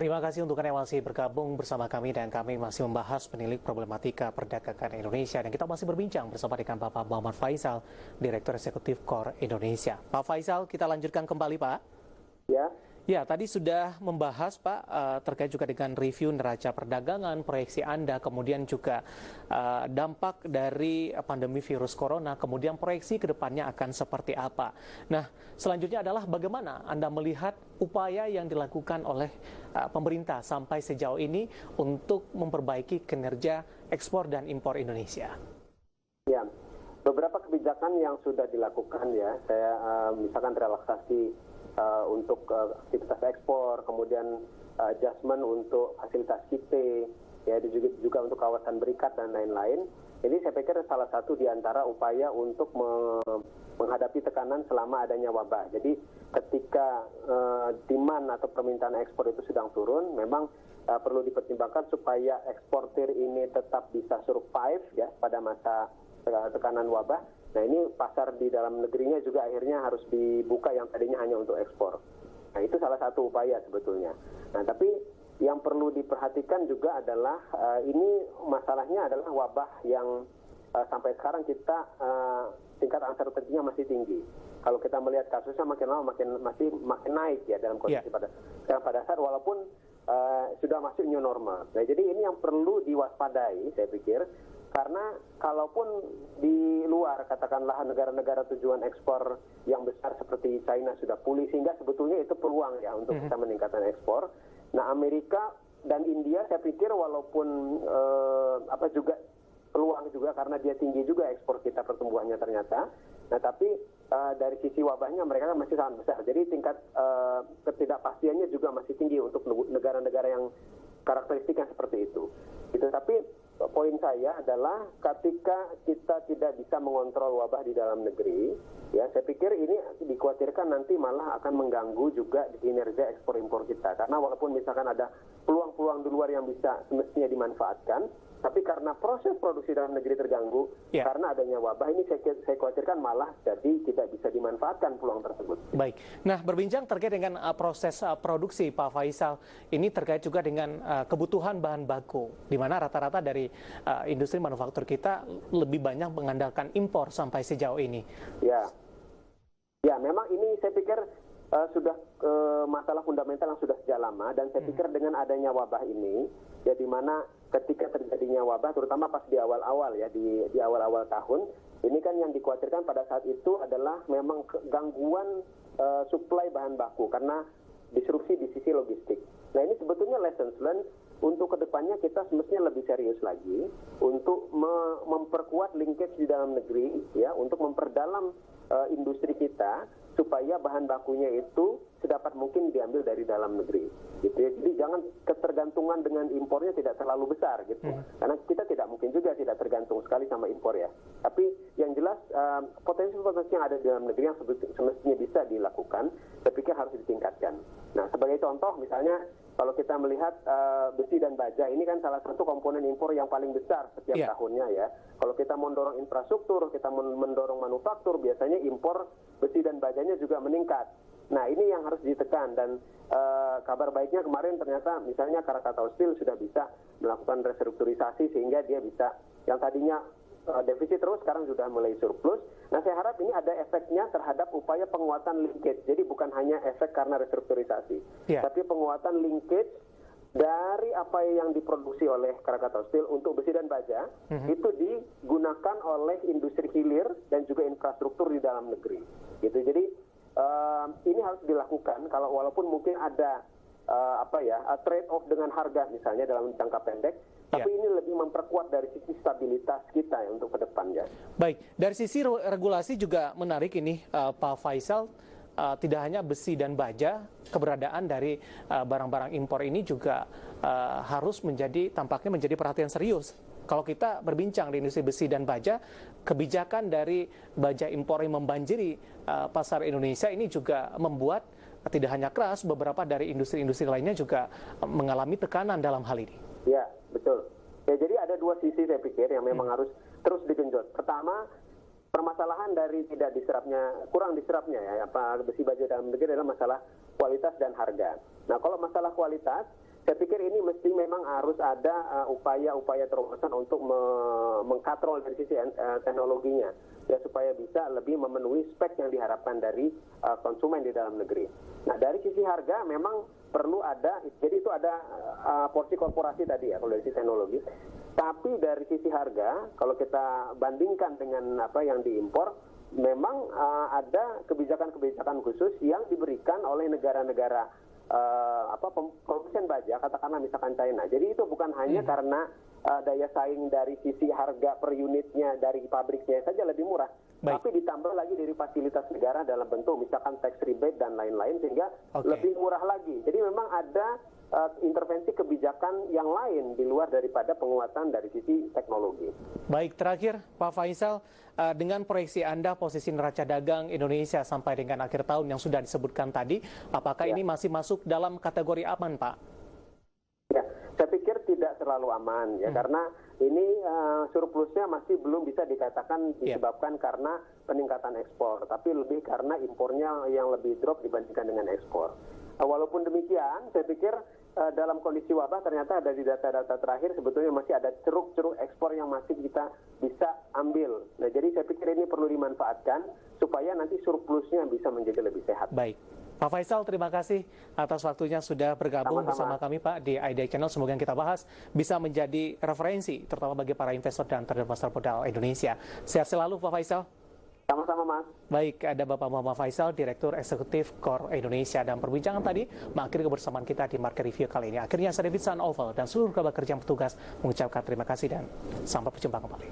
Terima kasih untuk Anda yang masih bergabung bersama kami dan kami masih membahas penilik problematika perdagangan Indonesia dan kita masih berbincang bersama dengan Bapak Muhammad Faisal, Direktur Eksekutif KOR Indonesia. Pak Faisal, kita lanjutkan kembali Pak. Ya. Ya, tadi sudah membahas Pak terkait juga dengan review neraca perdagangan, proyeksi Anda, kemudian juga dampak dari pandemi virus corona, kemudian proyeksi ke depannya akan seperti apa. Nah, selanjutnya adalah bagaimana Anda melihat upaya yang dilakukan oleh pemerintah sampai sejauh ini untuk memperbaiki kinerja ekspor dan impor Indonesia. Ya, beberapa kebijakan yang sudah dilakukan ya, saya misalkan relaksasi untuk aktivitas ekspor, kemudian adjustment untuk fasilitas KIP, ya juga untuk kawasan berikat dan lain-lain. Ini saya pikir salah satu di antara upaya untuk menghadapi tekanan selama adanya wabah. Jadi ketika demand atau permintaan ekspor itu sedang turun, memang perlu dipertimbangkan supaya eksportir ini tetap bisa survive ya pada masa tekanan wabah. Nah ini pasar di dalam negerinya juga akhirnya harus dibuka yang tadinya hanya untuk ekspor. Nah itu salah satu upaya sebetulnya. Nah tapi yang perlu diperhatikan juga adalah ini masalahnya adalah wabah yang sampai sekarang kita tingkat uncertainty-nya masih tinggi. Kalau kita melihat kasusnya makin lama makin naik ya dalam kondisi pada saat walaupun sudah masuk new normal. Nah jadi ini yang perlu diwaspadai saya pikir. Karena kalaupun di luar, katakanlah negara-negara tujuan ekspor yang besar seperti China sudah pulih, sehingga sebetulnya itu peluang ya untuk bisa meningkatkan ekspor. Nah Amerika dan India saya pikir walaupun juga peluang juga karena dia tinggi juga ekspor kita pertumbuhannya ternyata. Nah tapi dari sisi wabahnya mereka kan masih sangat besar. Jadi tingkat ketidakpastiannya juga masih tinggi untuk negara-negara yang karakteristiknya seperti itu. Gitu. Tapi poin saya adalah ketika kita tidak bisa mengontrol wabah di dalam negeri, ya saya pikir ini dikhawatirkan nanti malah akan mengganggu juga kinerja ekspor impor kita. Karena walaupun misalkan ada peluang-peluang di luar yang bisa semestinya dimanfaatkan, tapi karena proses produksi dalam negeri terganggu, karena adanya wabah ini saya khawatirkan malah jadi tidak bisa dimanfaatkan peluang tersebut. Baik, nah berbincang terkait dengan proses produksi Pak Faisal, ini terkait juga dengan kebutuhan bahan baku, di mana rata-rata dari industri manufaktur kita lebih banyak mengandalkan impor sampai sejauh ini. Ya memang ini saya pikir sudah masalah fundamental yang sudah sejak lama dan saya pikir dengan adanya wabah ini, ya di mana ketika terjadinya wabah, terutama pas di awal-awal ya di awal-awal tahun, ini kan yang dikhawatirkan pada saat itu adalah memang gangguan suplai bahan baku karena disrupsi di sisi logistik. Nah ini sebetulnya lessons learned untuk kedepannya kita semestinya lebih serius lagi untuk memperkuat linkage di dalam negeri ya untuk memperdalam industri kita supaya bahan bakunya itu sedapat mungkin diambil dari dalam negeri gitu ya. Jadi jangan ketergantungan dengan impornya tidak terlalu besar gitu. Karena kita tidak mungkin juga tidak tergantung sekali sama impor ya. Tapi yang jelas potensi-potensi yang ada di dalam negeri yang semestinya bisa dilakukan, saya pikir harus ditingkatkan. Nah, sebagai contoh misalnya kalau kita melihat besi dan baja ini kan salah satu komponen impor yang paling besar setiap tahunnya ya. Kalau kita mendorong infrastruktur, kita mendorong manufaktur, biasanya impor besi dan bajanya juga meningkat. Nah ini yang harus ditekan dan kabar baiknya kemarin ternyata misalnya Krakatau Steel sudah bisa melakukan restrukturisasi sehingga dia bisa yang tadinya defisit terus sekarang sudah mulai surplus. Nah saya harap ini ada efeknya terhadap upaya penguatan linkage. Jadi bukan hanya efek karena restrukturisasi, tapi penguatan linkage dari apa yang diproduksi oleh Krakatau Steel untuk besi dan baja itu digunakan oleh industri hilir dan juga infrastruktur di dalam negeri. Gitu. Jadi ini harus dilakukan kalau walaupun mungkin ada trade off dengan harga misalnya dalam jangka pendek, tapi ini lebih memperkuat dari sisi stabilitas kita ya, untuk ke depan ya. Baik, dari sisi regulasi juga menarik ini Pak Faisal. Tidak hanya besi dan baja, keberadaan dari barang-barang impor ini juga harus tampaknya menjadi perhatian serius. Kalau kita berbincang di industri besi dan baja, kebijakan dari baja impor yang membanjiri pasar Indonesia ini juga membuat tidak hanya keras, beberapa dari industri-industri lainnya juga mengalami tekanan dalam hal ini. Ya, betul. Ya, jadi ada dua sisi saya pikir yang memang harus terus digenjot. Pertama, permasalahan dari kurang diserapnya ya besi baja dalam negeri adalah masalah kualitas dan harga. Nah kalau masalah kualitas Saya pikir ini mesti memang harus ada upaya-upaya terobosan untuk mengkatrol dari sisi teknologinya, ya, supaya bisa lebih memenuhi spek yang diharapkan dari konsumen di dalam negeri. Nah, dari sisi harga memang perlu ada, jadi itu ada porsi korporasi tadi ya kalau dari sisi teknologi. Tapi dari sisi harga, kalau kita bandingkan dengan apa yang diimpor, memang ada kebijakan-kebijakan khusus yang diberikan oleh negara-negara produsen baja, katakanlah misalkan China. Jadi itu bukan hanya karena daya saing dari sisi harga per unitnya dari pabriknya saja lebih murah, tapi ditambah lagi dari fasilitas negara dalam bentuk misalkan tax rebate dan lain-lain sehingga lebih murah lagi. Jadi memang ada intervensi kebijakan yang lain di luar daripada penguatan dari sisi teknologi. Baik, terakhir Pak Faisal, dengan proyeksi Anda posisi neraca dagang Indonesia sampai dengan akhir tahun yang sudah disebutkan tadi, apakah ini masih masuk dalam kategori aman, Pak? Ya, saya pikir tidak terlalu aman ya, karena ini surplusnya masih belum bisa dikatakan disebabkan karena peningkatan ekspor, tapi lebih karena impornya yang lebih drop dibandingkan dengan ekspor. Walaupun demikian, saya pikir dalam kondisi wabah ternyata ada di data-data terakhir sebetulnya masih ada ceruk-ceruk ekspor yang masih kita bisa ambil. Nah, jadi saya pikir ini perlu dimanfaatkan supaya nanti surplusnya bisa menjadi lebih sehat. Baik. Pak Faisal, terima kasih atas waktunya sudah bergabung bersama kami, Pak, di IDX Channel. Semoga yang kita bahas bisa menjadi referensi, terutama bagi para investor dan trader pasar modal Indonesia. Sehat selalu, Pak Faisal. Sama-sama, Mas. Baik, ada Bapak Muhammad Faisal, Direktur Eksekutif Core Indonesia. Dan perbincangan tadi mengakhiri kebersamaan kita di Market Review kali ini. Akhirnya saya David San Oval dan seluruh kerabat kerja yang bertugas mengucapkan terima kasih dan sampai berjumpa kembali.